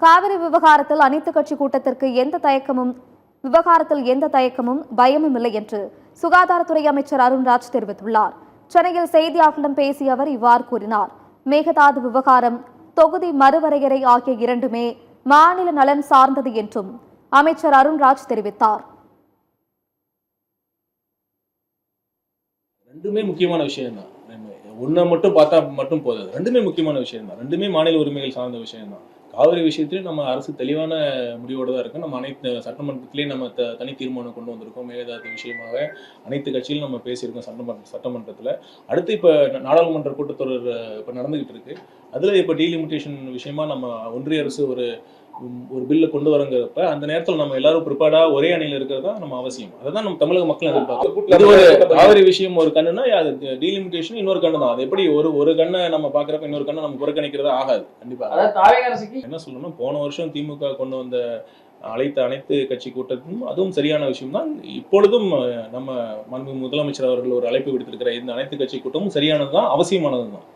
காவிரி விவகாரத்தில் அனைத்து கட்சி கூட்டத்திற்கு எந்த தயக்கமும் பயமும் இல்லை என்று சுகாதாரத்துறை அமைச்சர் அருண்ராஜ் தெரிவித்துள்ளார். சென்னையில் செய்தியாளர்களிடம் பேசிய அவர் இவ்வாறு கூறினார். மேகதாது விவகாரம், தொகுதி மறுவரையறை ஆகிய இரண்டுமே மாநில நலன் சார்ந்தது என்றும் அமைச்சர் அருண்ராஜ் தெரிவித்தார். ரெண்டுமே முக்கியமான விஷயம் தான். ஒன்றை மட்டும் பார்த்தா மட்டும் போதாது. ரெண்டுமே முக்கியமான விஷயம் தான். ரெண்டுமே மாநில உரிமைகள் சார்ந்த விஷயம் தான். காவிரி விஷயத்திலேயும் நம்ம அரசு தெளிவான முடிவோடு தான் இருக்கு. நம்ம அனைத்து சட்டமன்றத்திலேயே நம்ம தனி தீர்மானம் கொண்டு வந்திருக்கோம். மேகதாது விஷயமாக அனைத்து கட்சியிலும் நம்ம பேசியிருக்கோம் சட்டமன்றத்தில். அடுத்து இப்போ நாடாளுமன்ற கூட்டத்தொடர் இப்போ நடந்துகிட்டு இருக்கு. அதில் இப்போ டீலிமிட்டேஷன் விஷயமா நம்ம ஒன்றிய அரசு ஒரு பில்லை கொண்டு வரங்கிறப்ப அந்த நேரத்தில் நம்ம எல்லாரும் ப்ரிப்பேர்டா ஒரே அணியில் இருக்கிறது தான் நம்ம அவசியம். அதுதான் நம்ம தமிழக மக்கள் எதிர்பார்க்கிறோம். இது ஒரு காவிரி விஷயம் ஒரு கண்ணுனா அது டீலிமிட்டேஷன் இன்னொரு கண்ணு தான். அது எப்படி ஒரு கண்ணை நம்ம பாக்குறப்ப இன்னொரு கண்ணை நம்ம புறக்கணிக்கிறதா ஆகாது. கண்டிப்பா என்ன சொல்லணும், போன வருஷம் திமுக கொண்டு வந்த அனைத்து கட்சி கூட்டத்தும் அதுவும் சரியான விஷயம் தான். இப்பொழுதும் நம்ம முதலமைச்சர் அவர்கள் ஒரு அழைப்பு விடுத்திருக்கிற இந்த அனைத்து கட்சி கூட்டமும் சரியானது தான், அவசியமானது தான்.